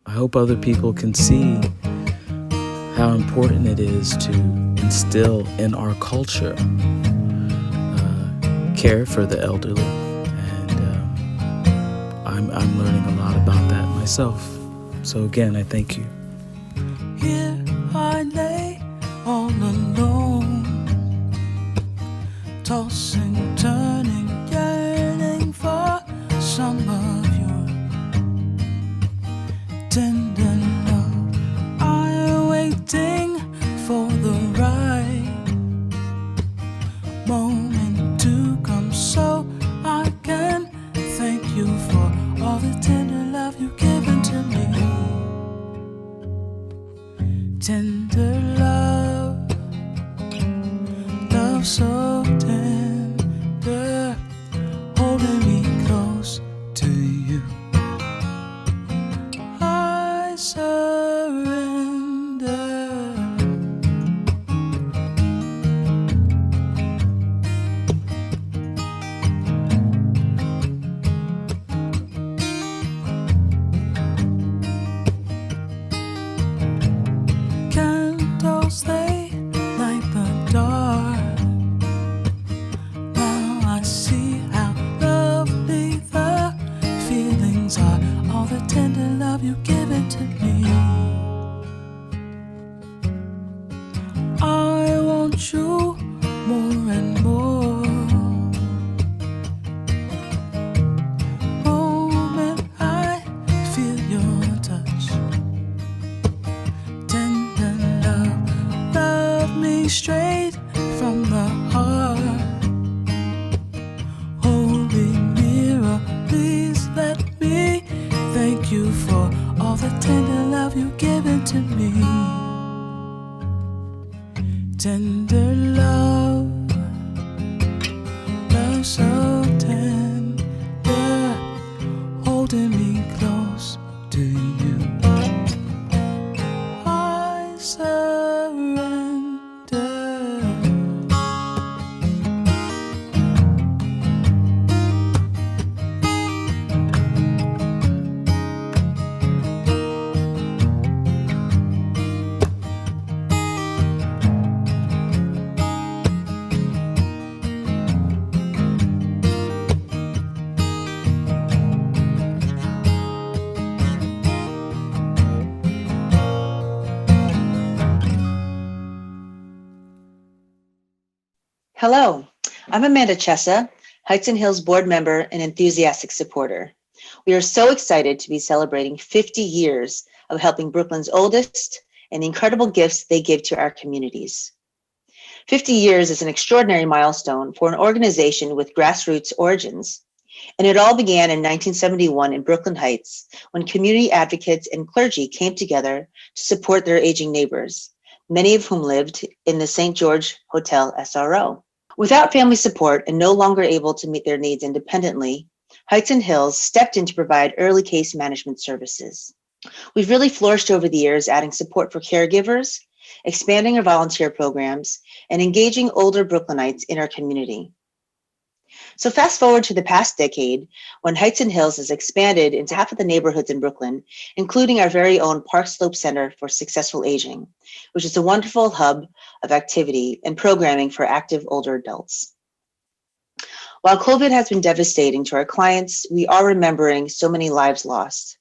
I hope other people can see how important it is to instill in our culture care for the elderly. And I'm learning a lot about that myself. So again, I thank you. Here I lay all alone, tossing, turning, yearning for some of your tender love. I'm waiting for the right moment to come so I can thank you for all the tender love you've given to me. Tender love, love so tender, holding me close to you. I surrender. Candles, they light the dark. Now I see how lovely the feelings are, all the tender love you've given to me. I want you more and more. Moment I feel your touch, tender love, love me straight from the heart. Holy mirror, please let me thank you for all the tender love you've given to me. Tender love, love so tender, holding me close to you. I surrender. Hello, I'm Amanda Chessa, Heights and Hills board member and enthusiastic supporter. We are so excited to be celebrating 50 years of helping Brooklyn's oldest and the incredible gifts they give to our communities. 50 years is an extraordinary milestone for an organization with grassroots origins. And it all began in 1971 in Brooklyn Heights when community advocates and clergy came together to support their aging neighbors, many of whom lived in the St. George Hotel SRO. Without family support and no longer able to meet their needs independently, Heights and Hills stepped in to provide early case management services. We've really flourished over the years, adding support for caregivers, expanding our volunteer programs, and engaging older Brooklynites in our community. So fast forward to the past decade, when Heights and Hills has expanded into half of the neighborhoods in Brooklyn, including our very own Park Slope Center for Successful Aging, which is a wonderful hub of activity and programming for active older adults. While COVID has been devastating to our clients, we are remembering so many lives lost.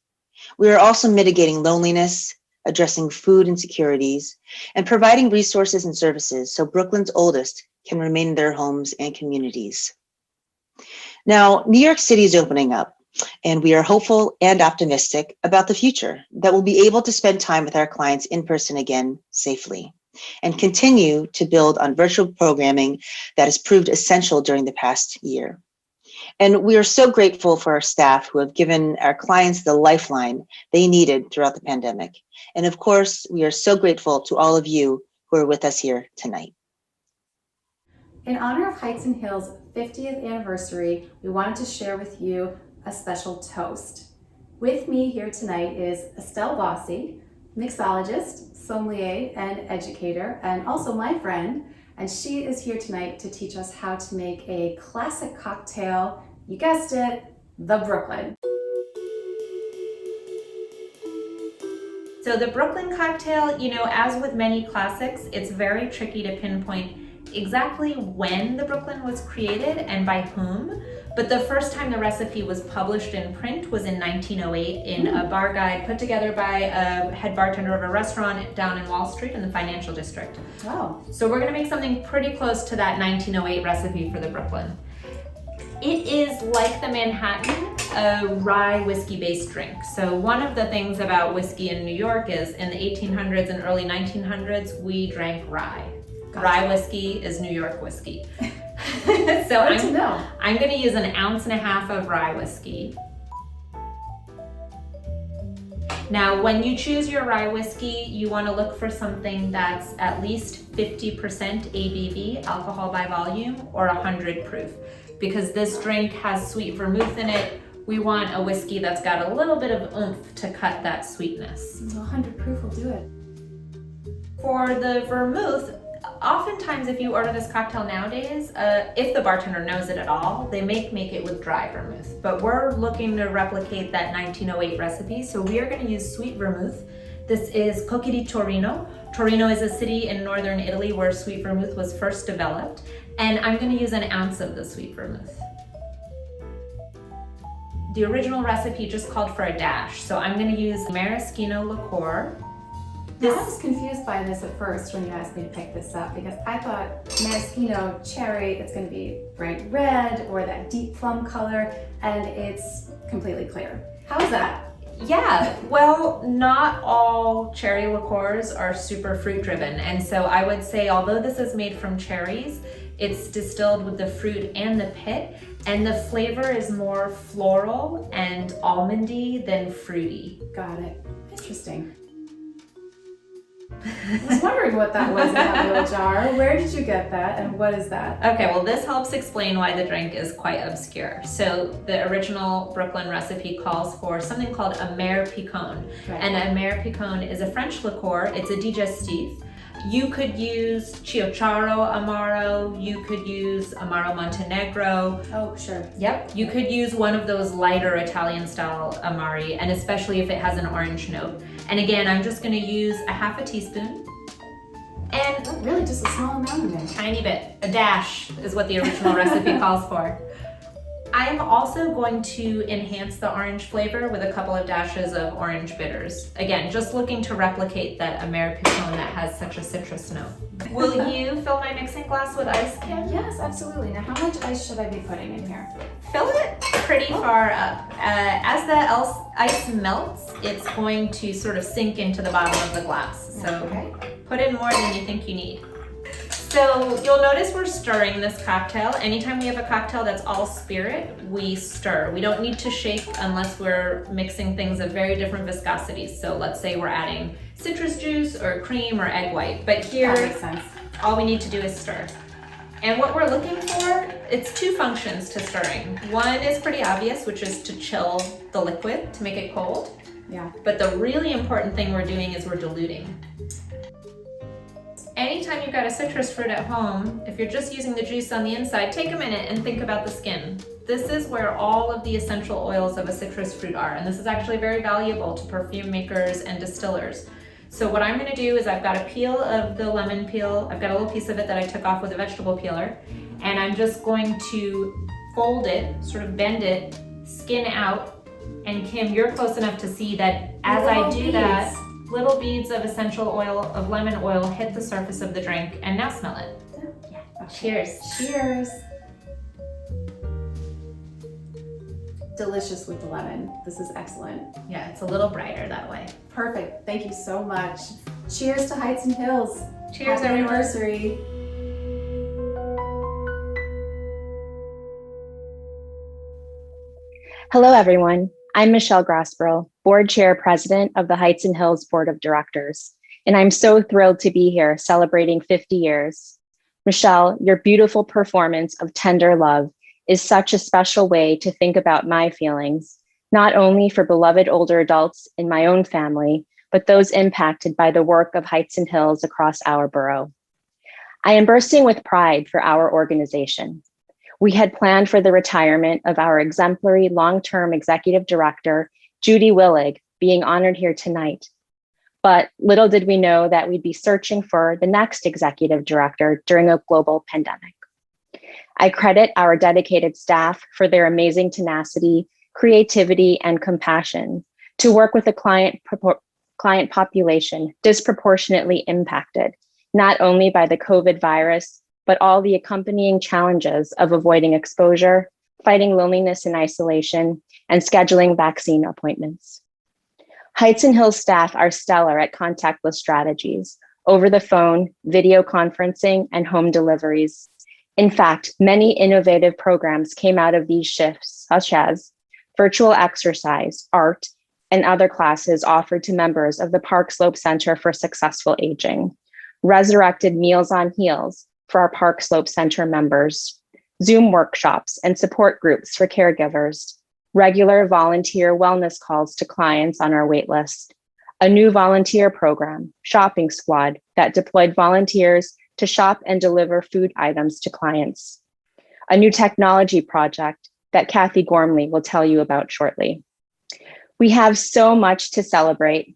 We are also mitigating loneliness, addressing food insecurities, and providing resources and services so Brooklyn's oldest can remain in their homes and communities. Now, New York City is opening up, and we are hopeful and optimistic about the future, that we'll be able to spend time with our clients in person again safely and continue to build on virtual programming that has proved essential during the past year. And we are so grateful for our staff who have given our clients the lifeline they needed throughout the pandemic. And of course, we are so grateful to all of you who are with us here tonight. In honor of Heights and Hills' 50th anniversary, we wanted to share with you a special toast. With me here tonight is Estelle Bossi, mixologist, sommelier, and educator, and also my friend. And she is here tonight to teach us how to make a classic cocktail, you guessed it, the Brooklyn. So the Brooklyn cocktail, you know, as with many classics, it's very tricky to pinpoint exactly when the Brooklyn was created and by whom. But the first time the recipe was published in print was in 1908 in a bar guide put together by a head bartender of a restaurant down in Wall Street in the financial district. Wow. So we're gonna make something pretty close to that 1908 recipe for the Brooklyn. It is like the Manhattan, a rye whiskey based drink. So one of the things about whiskey in New York is in the 1800s and early 1900s, we drank rye. Gotcha. Rye whiskey is New York whiskey. So Good to know. I'm gonna use 1.5 ounces of rye whiskey. Now, when you choose your rye whiskey, you wanna look for something that's at least 50% ABV, alcohol by volume, or 100 proof. Because this drink has sweet vermouth in it, we want a whiskey that's got a little bit of oomph to cut that sweetness. So 100 proof will do it. For the vermouth, oftentimes if you order this cocktail nowadays, if the bartender knows it at all, they make it with dry vermouth. But we're looking to replicate that 1908 recipe, so we are gonna use sweet vermouth. This is Cocchi di Torino. Torino is a city in northern Italy where sweet vermouth was first developed. And I'm gonna use 1 ounce of the sweet vermouth. The original recipe just called for a dash, so I'm gonna use maraschino liqueur. I was confused by this at first when you asked me to pick this up because I thought maraschino cherry, it's going to be bright red or that deep plum color, and it's completely clear. How's that? Yeah, well, not all cherry liqueurs are super fruit driven. And so I would say, although this is made from cherries, it's distilled with the fruit and the pit, and the flavor is more floral and almondy than fruity. Got it. Interesting. I was wondering what that was in that little jar. Where did you get that and what is that? Okay, well this helps explain why the drink is quite obscure. So the original Brooklyn recipe calls for something called a Mère Picon. Right. And a Mère Picon is a French liqueur, it's a digestif. You could use Chiocciaro Amaro, you could use Amaro Montenegro. Oh, sure. Yep, you could use one of those lighter Italian style Amari, and especially if it has an orange note. And again, I'm just gonna use 1/2 teaspoon. And Oh, really, just a small amount of it. tiny bit, a dash is what the original recipe calls for. I am also going to enhance the orange flavor with a couple of dashes of orange bitters. Again, just looking to replicate that Mère Picon that has such a citrus note. Will you fill my mixing glass with ice, Kim? Yes, absolutely. Now, how much ice should I be putting in here? Fill it pretty far up. As the ice melts, it's going to sort of sink into the bottom of the glass. So Okay. put in more than you think you need. So you'll notice we're stirring this cocktail. Anytime we have a cocktail that's all spirit, we stir. We don't need to shake unless we're mixing things of very different viscosities. So let's say we're adding citrus juice or cream or egg white. But here, That makes sense. all we need to do is stir. And what we're looking for, it's two functions to stirring. One is pretty obvious, which is to chill the liquid to make it cold. Yeah. But the really important thing we're doing is we're diluting. Anytime you've got a citrus fruit at home, if you're just using the juice on the inside, take a minute and think about the skin. This is where all of the essential oils of a citrus fruit are, and this is actually very valuable to perfume makers and distillers. So what I'm gonna do is I've got a peel of the lemon peel, I've got a little piece of it that I took off with a vegetable peeler, and I'm just going to fold it, sort of bend it, skin out, and Kim, you're close enough to see that as I do that, little beads of essential oil, of lemon oil, hit the surface of the drink, and now smell it. Yeah. Okay. Cheers. Cheers. Delicious with the lemon. This is excellent. Yeah, it's a little brighter that way. Perfect. Thank you so much. Cheers to Heights and Hills. Cheers, Happy everyone. anniversary. Hello, everyone. I'm Michelle Grosborough, Board Chair President of the Heights and Hills Board of Directors, and I'm so thrilled to be here celebrating 50 years. Michelle, your beautiful performance of Tender Love is such a special way to think about my feelings, not only for beloved older adults in my own family, but those impacted by the work of Heights and Hills across our borough. I am bursting with pride for our organization. We had planned for the retirement of our exemplary long-term executive director, Judy Willig, being honored here tonight. But little did we know that we'd be searching for the next executive director during a global pandemic. I credit our dedicated staff for their amazing tenacity, creativity, and compassion to work with a client population disproportionately impacted, not only by the COVID virus, but all the accompanying challenges of avoiding exposure, fighting loneliness and isolation, and scheduling vaccine appointments. Heights and Hills staff are stellar at contactless strategies, over the phone, video conferencing, and home deliveries. In fact, many innovative programs came out of these shifts, such as virtual exercise, art, and other classes offered to members of the Park Slope Center for Successful Aging, resurrected Meals on Heels for our Park Slope Center members, Zoom workshops and support groups for caregivers, regular volunteer wellness calls to clients on our waitlist, a new volunteer program, Shopping Squad, that deployed volunteers to shop and deliver food items to clients, a new technology project that Kathy Gormley will tell you about shortly. We have so much to celebrate: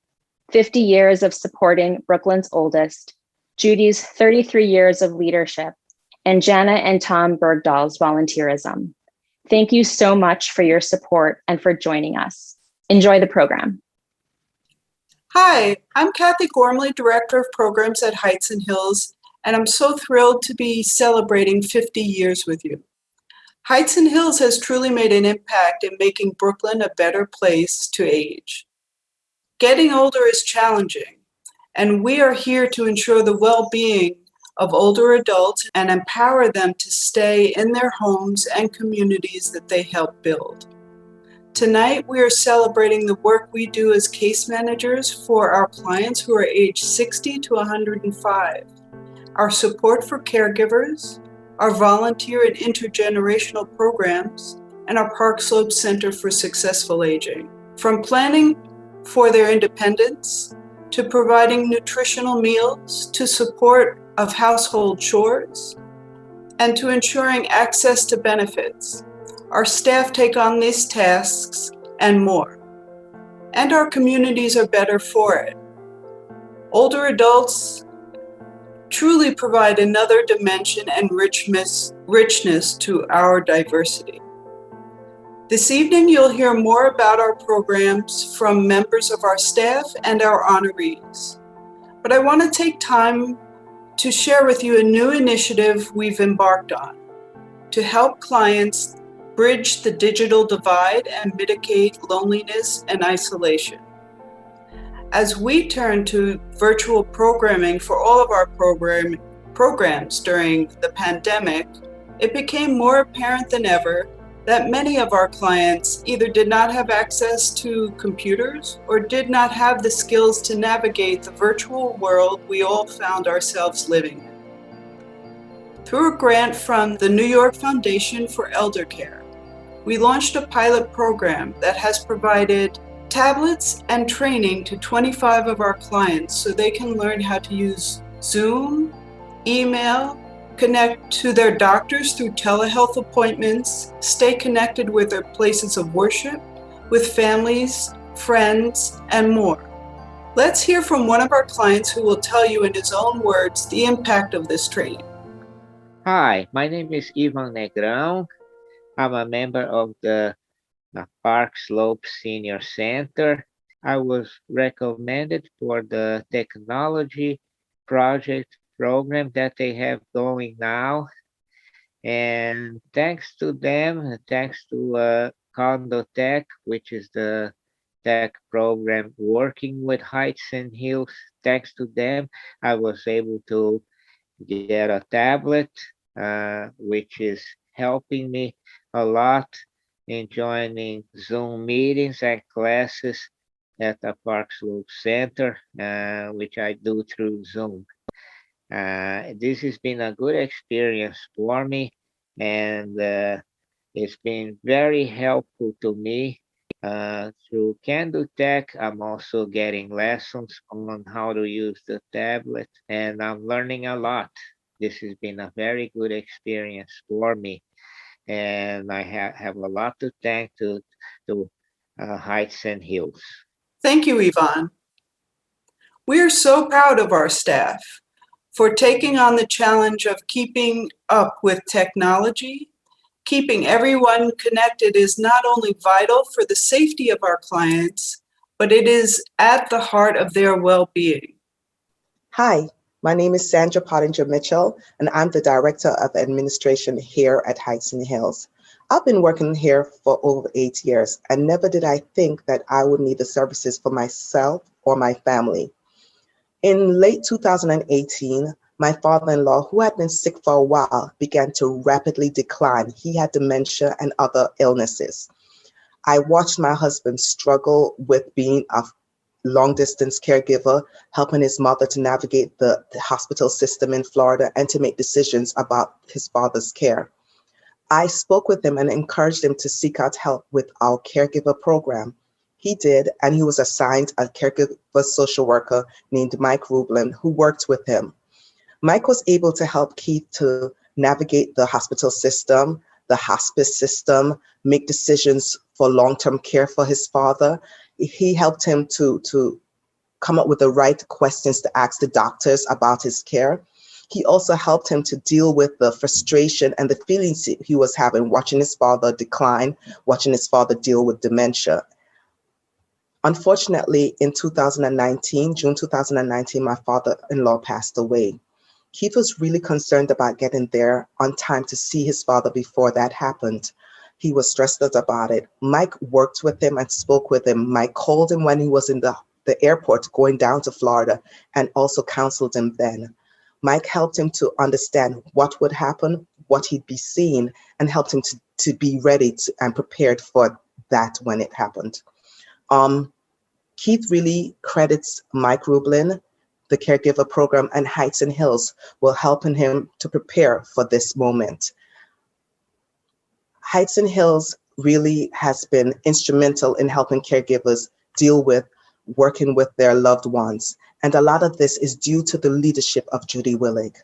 50 years of supporting Brooklyn's oldest, Judy's 33 years of leadership, and Jana and Tom Bergdahl's volunteerism. Thank you so much for your support and for joining us. Enjoy the program. Hi, I'm Kathy Gormley, Director of Programs at Heights and Hills, and I'm so thrilled to be celebrating 50 years with you. Heights and Hills has truly made an impact in making Brooklyn a better place to age. Getting older is challenging, and we are here to ensure the well-being of older adults and empower them to stay in their homes and communities that they help build. Tonight, we are celebrating the work we do as case managers for our clients who are aged 60 to 105, our support for caregivers, our volunteer and intergenerational programs, and our Park Slope Center for Successful Aging. From planning for their independence, to providing nutritional meals, to support of household chores, and to ensuring access to benefits. Our staff take on these tasks and more, and our communities are better for it. Older adults truly provide another dimension and richness to our diversity. This evening, you'll hear more about our programs from members of our staff and our honorees. But I want to take time to share with you a new initiative we've embarked on to help clients bridge the digital divide and mitigate loneliness and isolation. As we turn to virtual programming for all of our programs during the pandemic, it became more apparent than ever that many of our clients either did not have access to computers or did not have the skills to navigate the virtual world we all found ourselves living in. Through a grant from the New York Foundation for Elder Care, we launched a pilot program that has provided tablets and training to 25 of our clients so they can learn how to use Zoom, email, connect to their doctors through telehealth appointments, stay connected with their places of worship, with families, friends, and more. Let's hear from one of our clients who will tell you in his own words the impact of this training. Hi, my name is Ivan Negrão. I'm a member of the Park Slope Senior Center. I was recommended for the technology project program that they have going now. And thanks to them, thanks to Condotech, which is the tech program working with Heights and Hills, thanks to them, I was able to get a tablet, which is helping me a lot in joining Zoom meetings and classes at the Park Slope Center, which I do through Zoom. This has been a good experience for me, and it's been very helpful to me. Through Condotech, I'm also getting lessons on how to use the tablet, and I'm learning a lot. This has been a very good experience for me, and I have a lot to thank to Heights and Hills. Thank you, Yvonne. We are so proud of our staff for taking on the challenge of keeping up with technology. Keeping everyone connected is not only vital for the safety of our clients, but it is at the heart of their well-being. Hi, my name is Sandra Pottinger Mitchell, and I'm the Director of Administration here at Heights and Hills. I've been working here for over 8 years, and never did I think that I would need the services for myself or my family. In late 2018, my father-in-law, who had been sick for a while, began to rapidly decline. He had dementia and other illnesses. I watched my husband struggle with being a long-distance caregiver, helping his mother to navigate the hospital system in Florida and to make decisions about his father's care. I spoke with him and encouraged him to seek out help with our caregiver program. He did, and he was assigned a caregiver social worker named Mike Rublin, who worked with him. Mike was able to help Keith to navigate the hospital system, the hospice system, make decisions for long-term care for his father. He helped him to come up with the right questions to ask the doctors about his care. He also helped him to deal with the frustration and the feelings he was having watching his father decline, watching his father deal with dementia. Unfortunately, in June 2019, my father-in-law passed away. Keith was really concerned about getting there on time to see his father before that happened. He was stressed out about it. Mike worked with him and spoke with him. Mike called him when he was in the airport going down to Florida and also counseled him then. Mike helped him to understand what would happen, what he'd be seeing, and helped him to be ready and prepared for that when it happened. Keith really credits Mike Rublin, the caregiver program, and Heights and Hills will helping him to prepare for this moment. Heights and Hills really has been instrumental in helping caregivers deal with working with their loved ones. And a lot of this is due to the leadership of Judy Willig.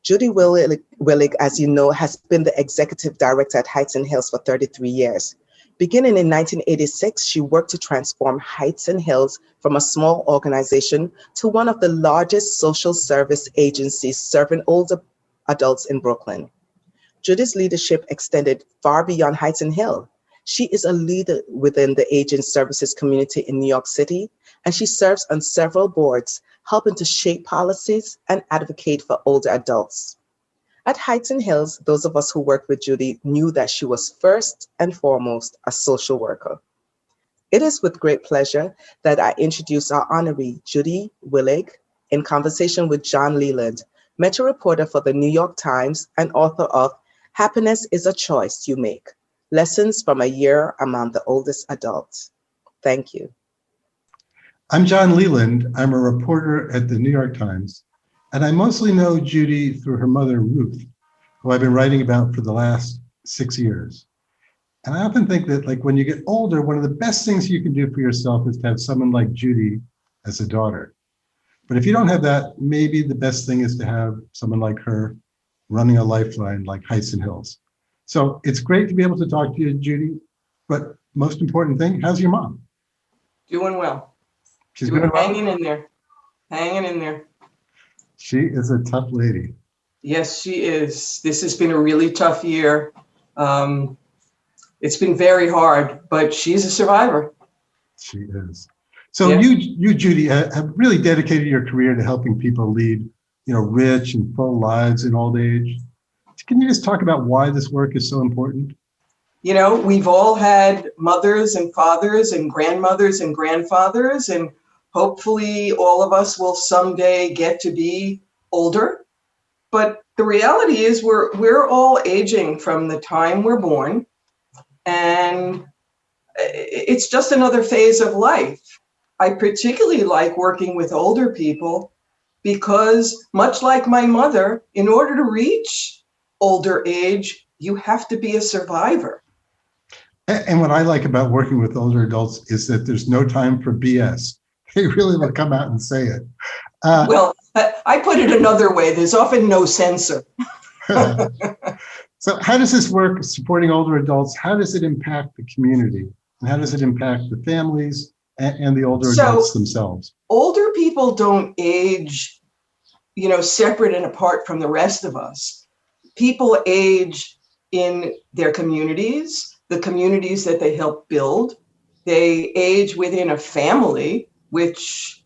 Judy Willig, as you know, has been the executive director at Heights and Hills for 33 years. Beginning in 1986, she worked to transform Heights and Hills from a small organization to one of the largest social service agencies serving older adults in Brooklyn. Judy's leadership extended far beyond Heights and Hill. She is a leader within the aging services community in New York City, and she serves on several boards, helping to shape policies and advocate for older adults. At Heights and Hills, those of us who worked with Judy knew that she was first and foremost a social worker. It is with great pleasure that I introduce our honoree, Judy Willig, in conversation with John Leland, Metro reporter for the New York Times and author of Happiness is a Choice You Make, Lessons from a Year Among the Oldest Adults. Thank you. I'm John Leland. I'm a reporter at the New York Times, and I mostly know Judy through her mother, Ruth, who I've been writing about for the last 6 years. And I often think that, like, when you get older, one of the best things you can do for yourself is to have someone like Judy as a daughter. But if you don't have that, maybe the best thing is to have someone like her running a lifeline like Heights and Hills. So it's great to be able to talk to you, Judy. But most important thing, how's your mom? Doing well. She's doing well? Hanging in there. Hanging in there. She is a tough lady. Yes, she is. This has been a really tough year. It's been very hard, but she's a survivor. She is. So Yeah. you, Judy, have really dedicated your career to helping people lead, rich and full lives in old age. Can you just talk about why this work is so important? You know, we've all had mothers and fathers and grandmothers and grandfathers, and hopefully all of us will someday get to be older. But the reality is we're all aging from the time we're born, and it's just another phase of life. I particularly like working with older people because, much like my mother, in order to reach older age, you have to be a survivor. And what I like about working with older adults is that there's no time for BS. They really will come out and say it. Well, I put it another way. There's often no censor. So how does this work supporting older adults? How does it impact the community? And how does it impact the families and the older So- adults themselves. Older people don't age, separate and apart from the rest of us. People age in their communities, the communities that they help build. They age within a family, which,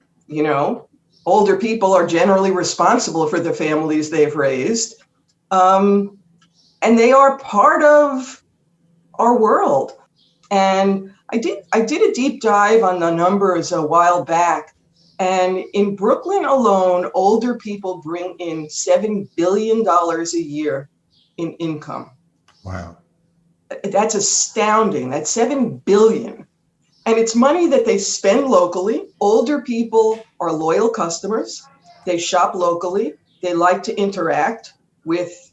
older people are generally responsible for the families they've raised. And they are part of our world. And I did a deep dive on the numbers a while back. And in Brooklyn alone, older people bring in $7 billion a year in income. Wow. That's astounding. That's $7 billion. And it's money that they spend locally. Older people are loyal customers. They shop locally. They like to interact with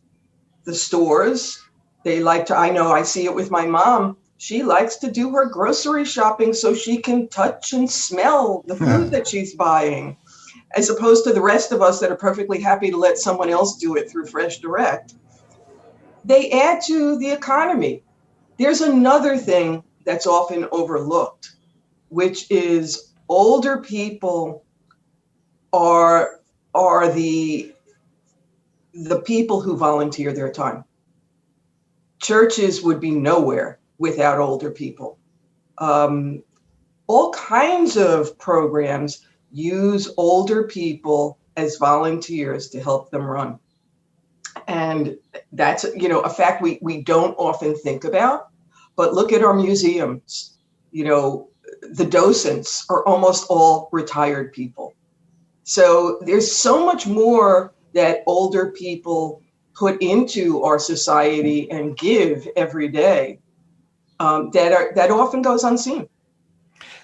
the stores. They like to, I see it with my mom. She likes to do her grocery shopping so she can touch and smell the food that she's buying, as opposed to the rest of us that are perfectly happy to let someone else do it through Fresh Direct. They add to the economy. There's another thing that's often overlooked, which is older people are the people who volunteer their time. Churches would be nowhere without older people. All kinds of programs use older people as volunteers to help them run. And that's, a fact we don't often think about, but look at our museums. The docents are almost all retired people. So there's so much more that older people put into our society and give every day that often goes unseen.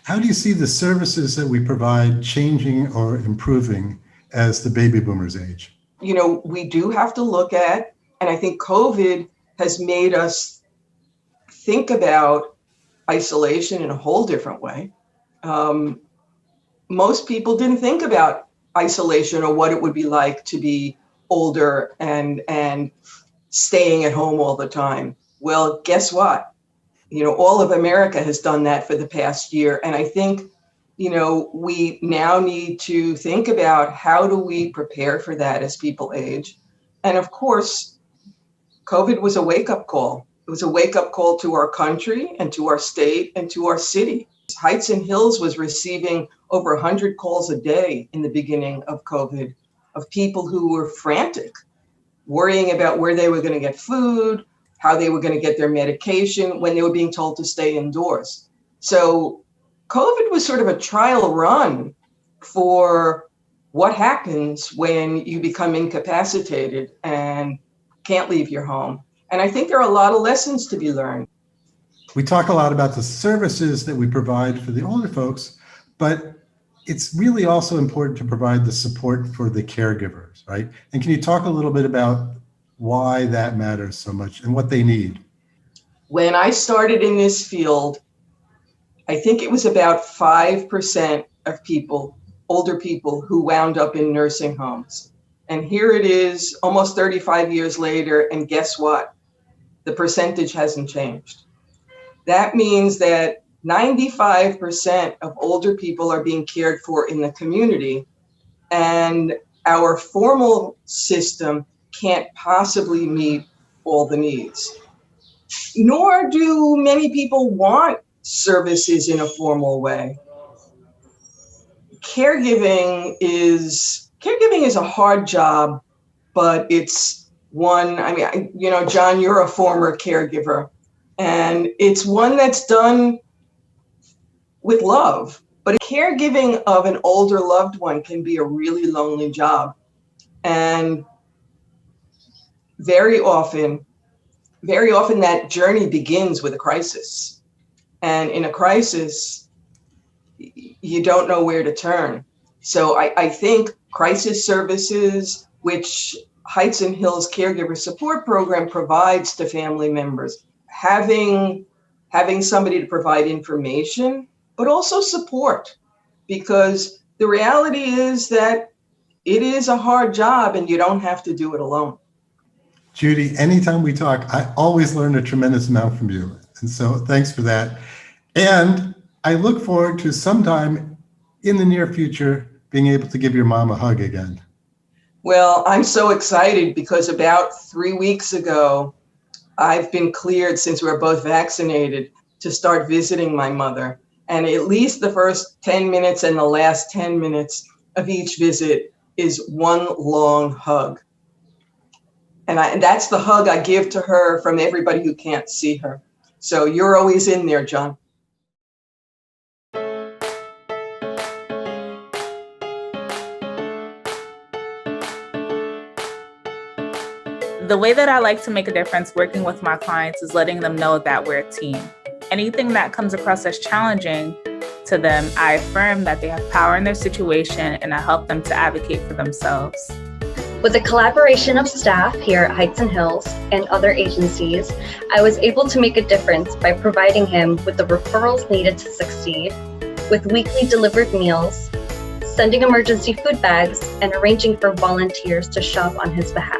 How do you see the services that we provide changing or improving as the baby boomers age? We do have to look at, and I think COVID has made us think about isolation in a whole different way. Most people didn't think about isolation or what it would be like to be older and staying at home all the time. Well, guess what? All of America has done that for the past year. And I think, we now need to think about how do we prepare for that as people age. And of course, COVID was a wake-up call. It was a wake-up call to our country and to our state and to our city. Heights and Hills was receiving over 100 calls a day in the beginning of COVID of people who were frantic, worrying about where they were going to get food, how they were going to get their medication when they were being told to stay indoors. So COVID was sort of a trial run for what happens when you become incapacitated and can't leave your home. And I think there are a lot of lessons to be learned. We talk a lot about the services that we provide for the older folks, but it's really also important to provide the support for the caregivers, right? And can you talk a little bit about why that matters so much and what they need? When I started in this field, I think it was about 5% of people, older people, who wound up in nursing homes. And here it is almost 35 years later, and guess what? The percentage hasn't changed. That means that 95% of older people are being cared for in the community, and our formal system can't possibly meet all the needs. Nor do many people want services in a formal way. Caregiving is a hard job, but it's one, John, you're a former caregiver, and it's one that's done with love. But caregiving of an older loved one can be a really lonely job. And very often that journey begins with a crisis. And in a crisis, you don't know where to turn. So I think crisis services, which Heights and Hills Caregiver Support Program provides to family members, having somebody to provide information, but also support, because the reality is that it is a hard job and you don't have to do it alone. Judy, anytime we talk, I always learn a tremendous amount from you. And so thanks for that. And I look forward to sometime in the near future being able to give your mom a hug again. Well, I'm so excited because about 3 weeks ago, I've been cleared, since we're both vaccinated, to start visiting my mother. And at least the first 10 minutes and the last 10 minutes of each visit is one long hug. And that's the hug I give to her from everybody who can't see her. So you're always in there, John. The way that I like to make a difference working with my clients is letting them know that we're a team. Anything that comes across as challenging to them, I affirm that they have power in their situation and I help them to advocate for themselves. With the collaboration of staff here at Heights and Hills and other agencies, I was able to make a difference by providing him with the referrals needed to succeed, with weekly delivered meals, sending emergency food bags, and arranging for volunteers to shop on his behalf.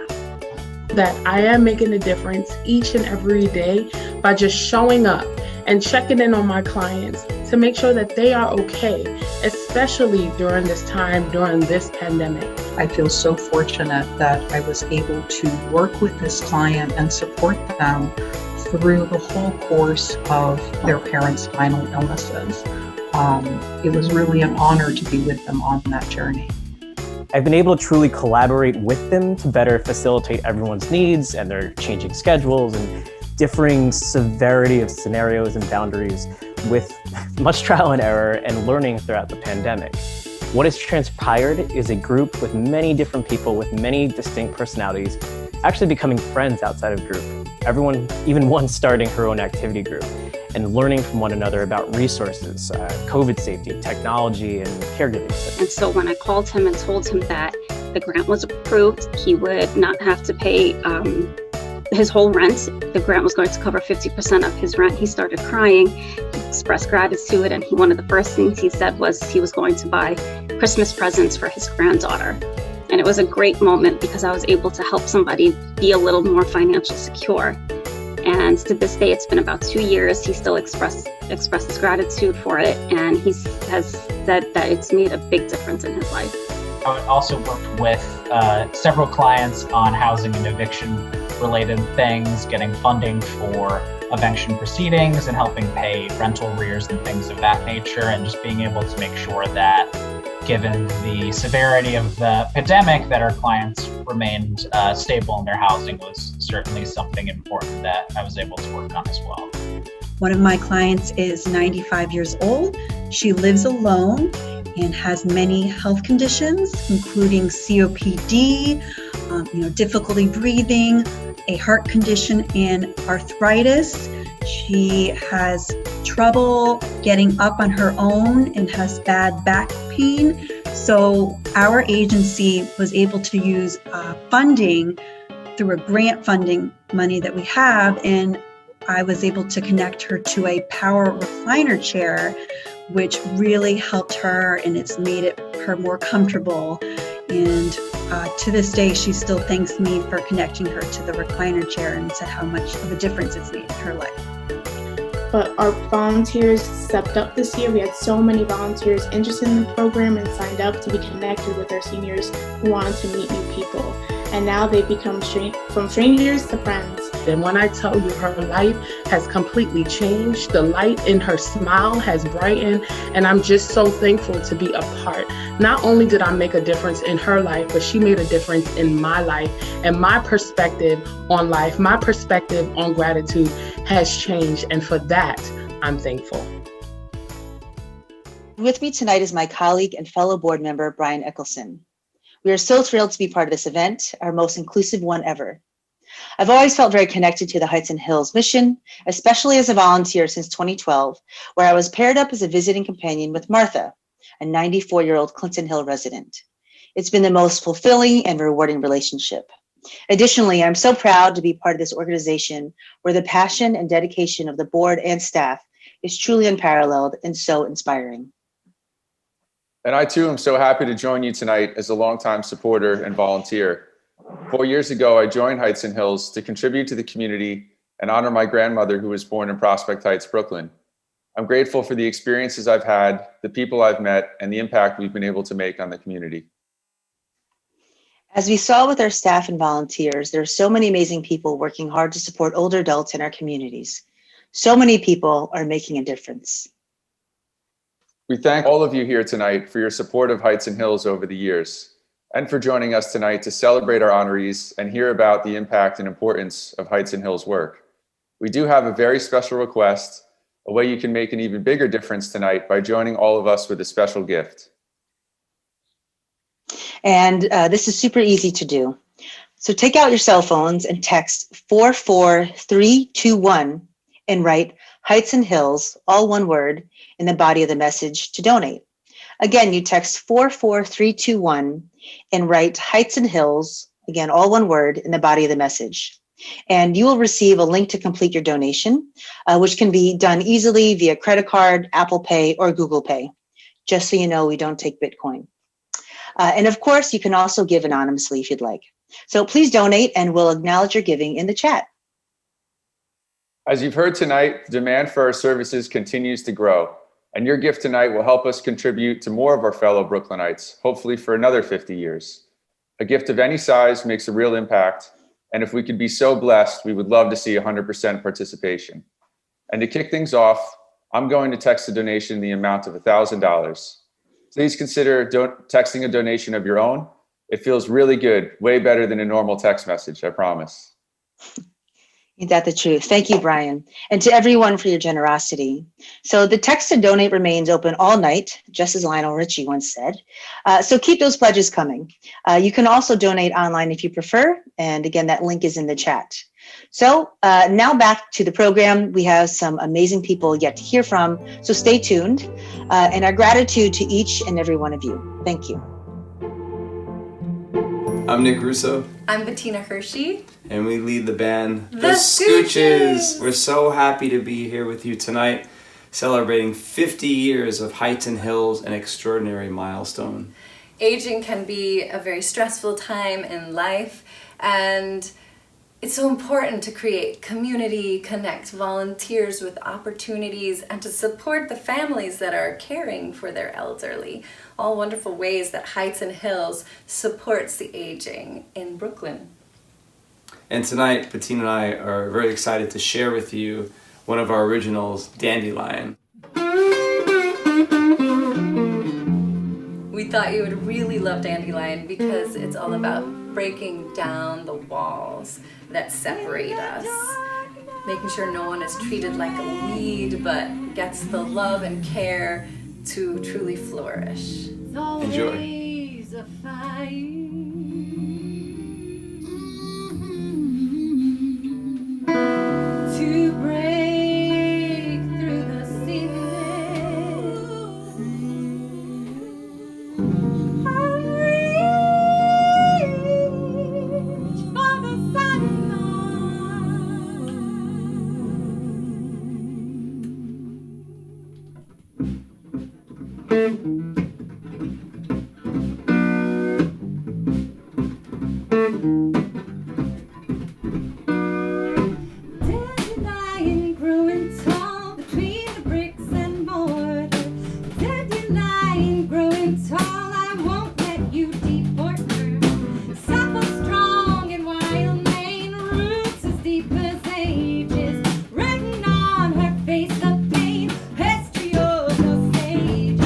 That I am making a difference each and every day by just showing up and checking in on my clients to make sure that they are okay, especially during this time, during this pandemic. I feel so fortunate that I was able to work with this client and support them through the whole course of their parents' final illnesses. It was really an honor to be with them on that journey. I've been able to truly collaborate with them to better facilitate everyone's needs and their changing schedules and differing severity of scenarios and boundaries with much trial and error and learning throughout the pandemic. What has transpired is a group with many different people with many distinct personalities actually becoming friends outside of group. Everyone, even one starting her own activity group and learning from one another about resources, COVID safety, technology, and caregiving. And so when I called him and told him that the grant was approved, he would not have to pay his whole rent. The grant was going to cover 50% of his rent. He started crying, he expressed gratitude, and one of the first things he said was he was going to buy Christmas presents for his granddaughter. And it was a great moment because I was able to help somebody be a little more financially secure. And to this day, it's been about 2 years. He still expresses gratitude for it, and he has said that it's made a big difference in his life. I also worked with several clients on housing and eviction related things, getting funding for eviction proceedings and helping pay rental arrears and things of that nature, and just being able to make sure that, given the severity of the pandemic, that our clients remained stable in their housing was certainly something important that I was able to work on as well. One of my clients is 95 years old. She lives alone and has many health conditions, including COPD, difficulty breathing, a heart condition, and arthritis. She has trouble getting up on her own and has bad back pain. So our agency was able to use funding through a grant funding money that we have, and I was able to connect her to a power recliner chair, which really helped her, and it's made her more comfortable. And to this day, she still thanks me for connecting her to the recliner chair and said how much of a difference it's made in her life. But our volunteers stepped up this year. We had so many volunteers interested in the program and signed up to be connected with our seniors who wanted to meet new people. And now they've become from strangers to friends. And when I tell you her life has completely changed, the light in her smile has brightened, and I'm just so thankful to be a part. Not only did I make a difference in her life, but she made a difference in my life, and my perspective on life, my perspective on gratitude has changed, and for that, I'm thankful. With me tonight is my colleague and fellow board member, Brian Eckelson. We are so thrilled to be part of this event, our most inclusive one ever. I've always felt very connected to the Heights and Hills mission, especially as a volunteer since 2012, where I was paired up as a visiting companion with Martha, a 94-year-old Clinton Hill resident. It's been the most fulfilling and rewarding relationship. Additionally, I'm so proud to be part of this organization where the passion and dedication of the board and staff is truly unparalleled and so inspiring. And I too am so happy to join you tonight as a longtime supporter and volunteer. 4 years ago, I joined Heights and Hills to contribute to the community and honor my grandmother who was born in Prospect Heights, Brooklyn. I'm grateful for the experiences I've had, the people I've met, and the impact we've been able to make on the community. As we saw with our staff and volunteers, there are so many amazing people working hard to support older adults in our communities. So many people are making a difference. We thank all of you here tonight for your support of Heights and Hills over the years, and for joining us tonight to celebrate our honorees and hear about the impact and importance of Heights and Hills work. We do have a very special request, a way you can make an even bigger difference tonight by joining all of us with a special gift. And this is super easy to do. So take out your cell phones and text 44321 and write Heights and Hills, all one word, in the body of the message to donate. Again, you text 44321 and write Heights and Hills, again, all one word, in the body of the message. And you will receive a link to complete your donation, which can be done easily via credit card, Apple Pay, or Google Pay. Just so you know, we don't take Bitcoin. And of course, you can also give anonymously if you'd like. So please donate and we'll acknowledge your giving in the chat. As you've heard tonight, the demand for our services continues to grow, and your gift tonight will help us contribute to more of our fellow Brooklynites, hopefully for another 50 years. A gift of any size makes a real impact, and if we could be so blessed, we would love to see 100% participation. And to kick things off, I'm going to text a donation in the amount of $1,000. Please consider texting a donation of your own. It feels really good, way better than a normal text message, I promise. Ain't that the truth? Thank you, Brian. And to everyone for your generosity. So the text to donate remains open all night, just as Lionel Richie once said. So keep those pledges coming. You can also donate online if you prefer. And again, that link is in the chat. So now back to the program. We have some amazing people yet to hear from. So stay tuned. And our gratitude to each and every one of you. Thank you. I'm Nick Russo. I'm Bettina Hershey. And we lead the band The Scooches. We're so happy to be here with you tonight, celebrating 50 years of Heights and Hills, an extraordinary milestone. Aging can be a very stressful time in life, and it's so important to create community, connect volunteers with opportunities, and to support the families that are caring for their elderly. All wonderful ways that Heights and Hills supports the aging in Brooklyn. And tonight, Bettina and I are very excited to share with you one of our originals, Dandelion. We thought you would really love Dandelion because it's all about breaking down the walls that separate us, making sure no one is treated like a weed, but gets the love and care to truly flourish. Enjoy. To break through the ceiling, I'll reach for the Dandelion growing tall between the bricks and mortar. Dandelion growing tall, I won't let you deport her. Supple, strong, and wild mane, roots as deep as ages. Written on her face the pain, history of the sages.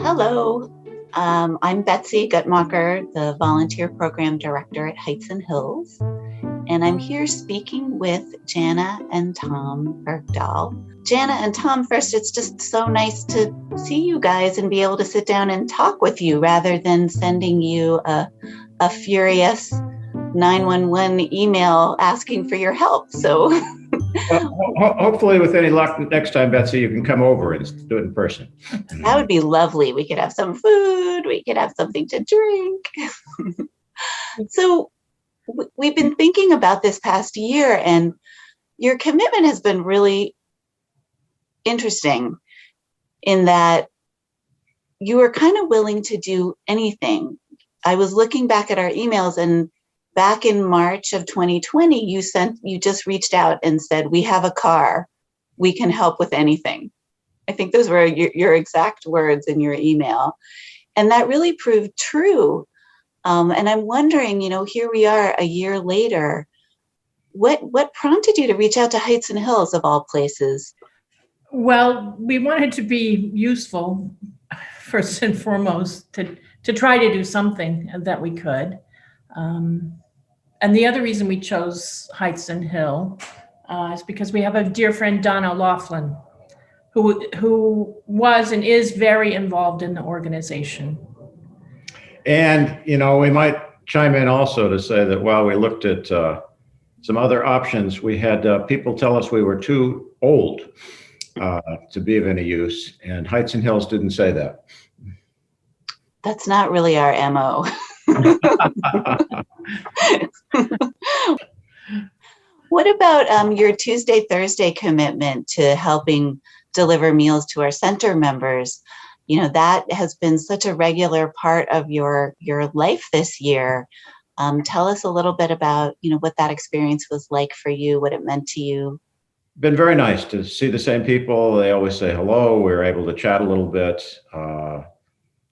Hello, I'm Betsy Guttmacher, the Volunteer Program Director at Heights and Hills, and I'm here speaking with Jana and Tom Bergdahl. Jana and Tom, first, it's just so nice to see you guys and be able to sit down and talk with you rather than sending you a furious 911 email asking for your help. So hopefully with any luck next time, Betsy, you can come over and do it in person. that would be lovely. We could have some food, we could have something to drink. So we've been thinking about this past year, and your commitment has been really interesting in that you were kind of willing to do anything. I was looking back at our emails, and back in March of 2020, you just reached out and said, "We have a car, we can help with anything." I think those were your exact words in your email. And that really proved true. And I'm wondering, here we are a year later, what prompted you to reach out to Heights and Hills of all places? Well, we wanted to be useful first and foremost, to try to do something that we could. And the other reason we chose Heights and Hill is because we have a dear friend, Donna Laughlin, who was and is very involved in the organization. And, we might chime in also to say that while we looked at some other options, we had people tell us we were too old to be of any use, and Heights and Hills didn't say that. That's not really our MO. What about your Tuesday, Thursday commitment to helping deliver meals to our center members? That has been such a regular part of your life this year. Tell us a little bit about, what that experience was like for you, what it meant to you. Been very nice to see the same people. They always say hello. We were able to chat a little bit.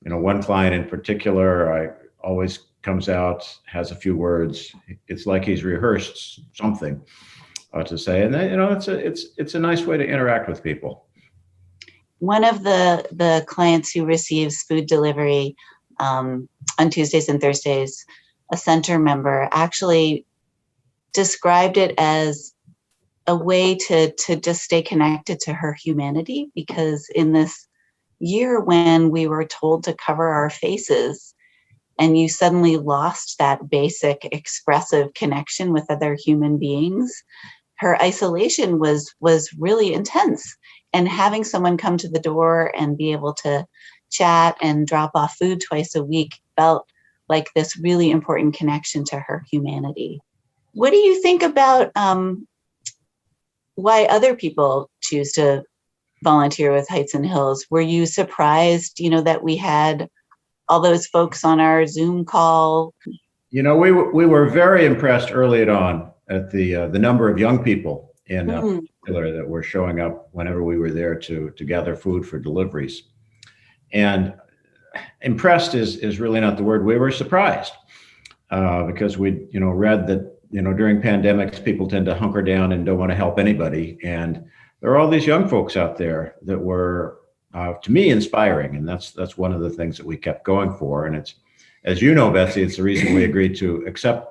One client in particular, always comes out, has a few words. It's like he's rehearsed something to say, and then, it's a nice way to interact with people. One of the clients who receives food delivery on Tuesdays and Thursdays, a center member, actually described it as a way to just stay connected to her humanity, because in this year when we were told to cover our faces and you suddenly lost that basic expressive connection with other human beings, her isolation was really intense. And having someone come to the door and be able to chat and drop off food twice a week felt like this really important connection to her humanity. What do you think about why other people choose to volunteer with Heights and Hills? Were you surprised, that we had all those folks on our Zoom call? We were very impressed early on at the number of young people in particular that were showing up whenever we were there to gather food for deliveries. And impressed is really not the word. We were surprised because we read that during pandemics people tend to hunker down and don't want to help anybody, and there are all these young folks out there that were to me inspiring, and that's one of the things that we kept going for. And it's, as you know, Betsy, it's the reason we agreed to accept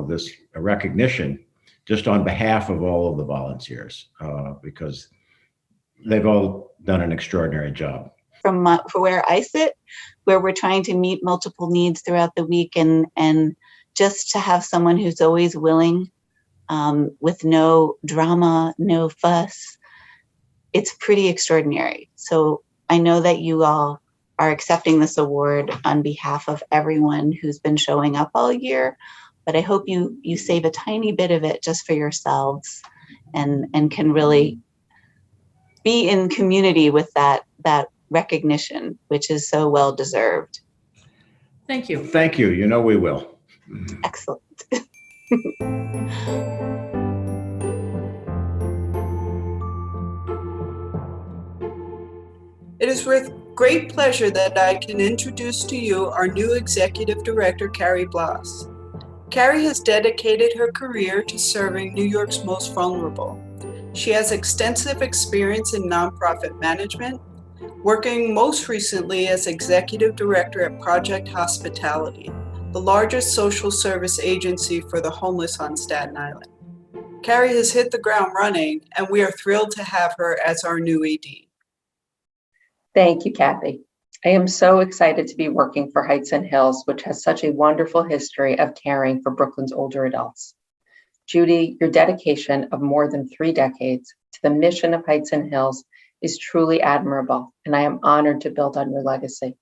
this recognition just on behalf of all of the volunteers, because they've all done an extraordinary job. From where I sit, where we're trying to meet multiple needs throughout the week, and just to have someone who's always willing, with no drama, no fuss, it's pretty extraordinary. So I know that you all are accepting this award on behalf of everyone who's been showing up all year, but I hope you save a tiny bit of it just for yourselves and can really be in community with that recognition, which is so well deserved. Thank you. Thank you. We will. Excellent. It is with great pleasure that I can introduce to you our new Executive Director, Carrie Blas. Carrie has dedicated her career to serving New York's most vulnerable. She has extensive experience in nonprofit management, working most recently as Executive Director at Project Hospitality, the largest social service agency for the homeless on Staten Island. Carrie has hit the ground running, and we are thrilled to have her as our new ED. Thank you, Kathy. I am so excited to be working for Heights and Hills, which has such a wonderful history of caring for Brooklyn's older adults. Judy, your dedication of more than 3 decades to the mission of Heights and Hills is truly admirable, and I am honored to build on your legacy.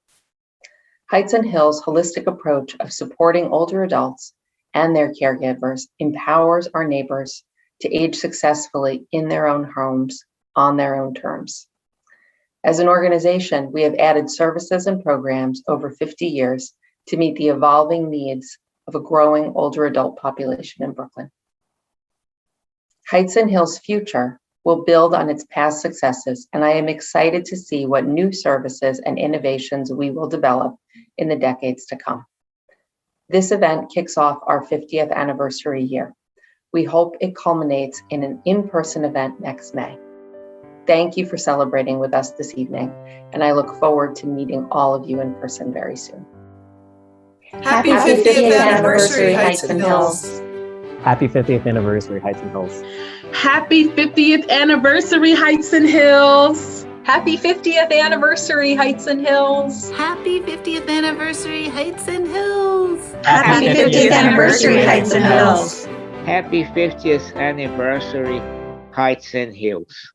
Heights and Hills' holistic approach of supporting older adults and their caregivers empowers our neighbors to age successfully in their own homes on their own terms. As an organization, we have added services and programs over 50 years to meet the evolving needs of a growing older adult population in Brooklyn. Heights and Hills' future will build on its past successes, and I am excited to see what new services and innovations we will develop in the decades to come. This event kicks off our 50th anniversary year. We hope it culminates in an in-person event next May. Thank you for celebrating with us this evening, and I look forward to meeting all of you in person very soon. Happy 50th anniversary, Heights and Hills. Happy 50th anniversary, Heights and Hills. Happy 50th anniversary, Heights and Hills. Happy 50th anniversary, Heights and Hills. Happy 50th anniversary, Heights and Hills. Happy 50th anniversary, Heights and Hills. Happy 50th anniversary, Heights and Hills.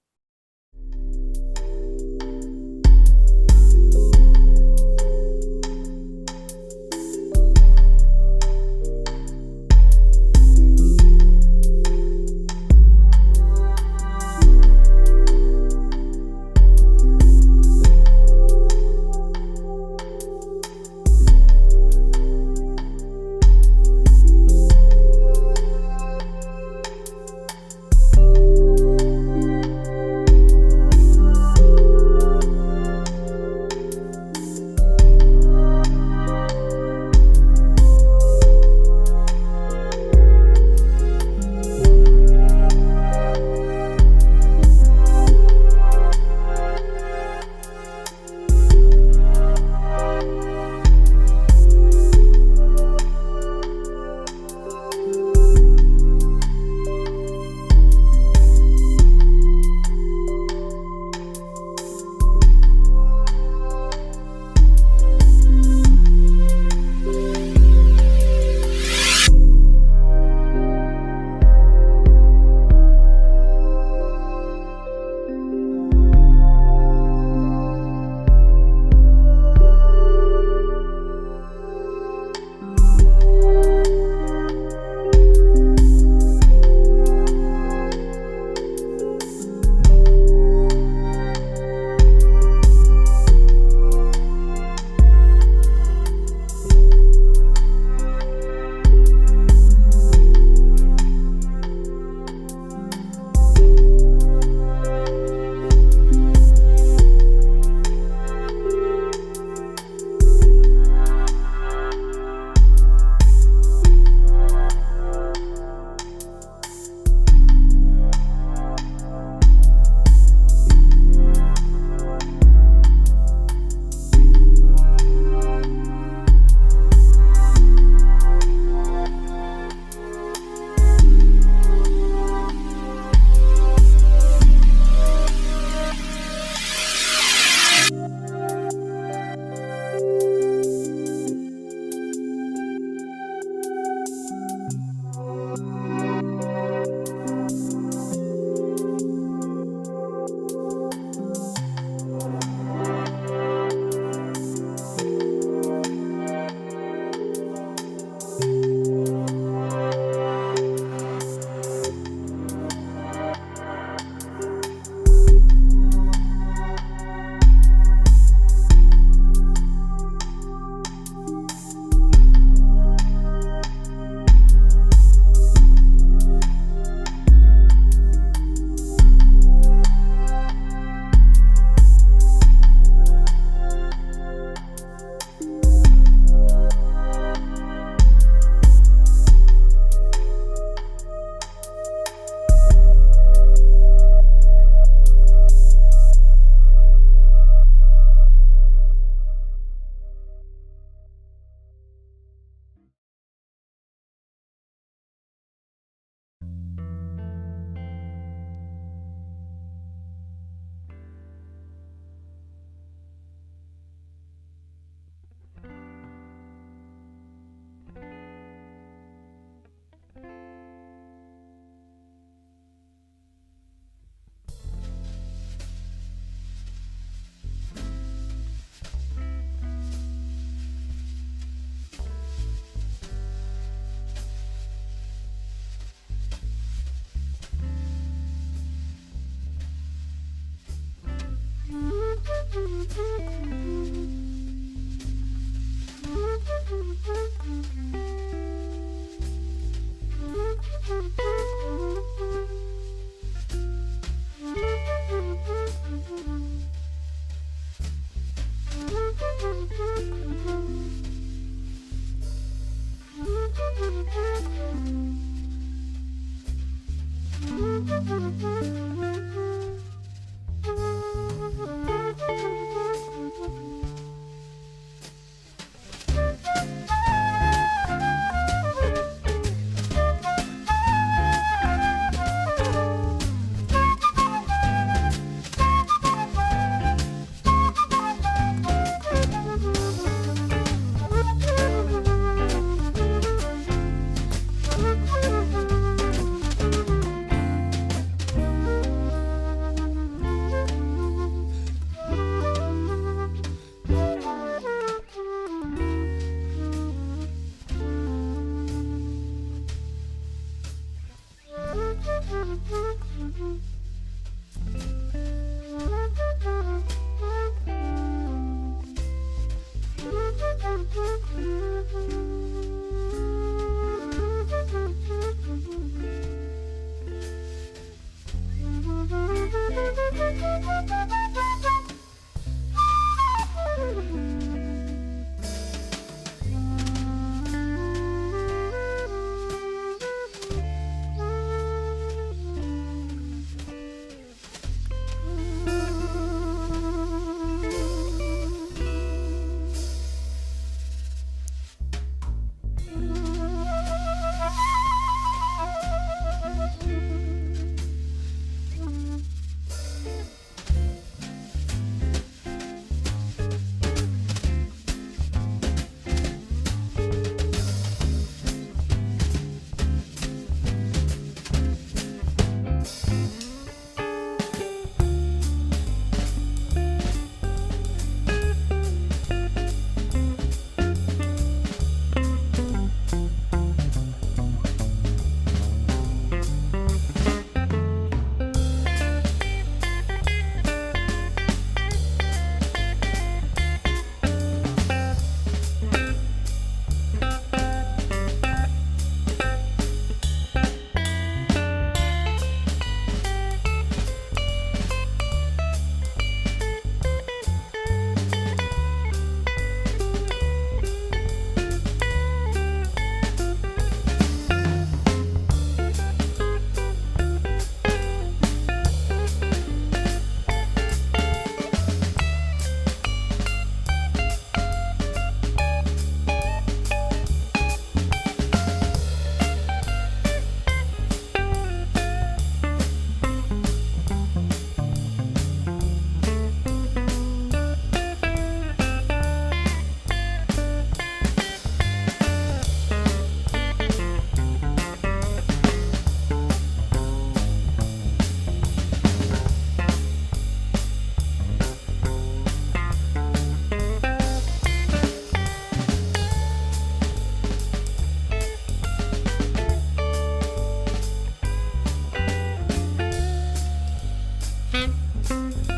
you.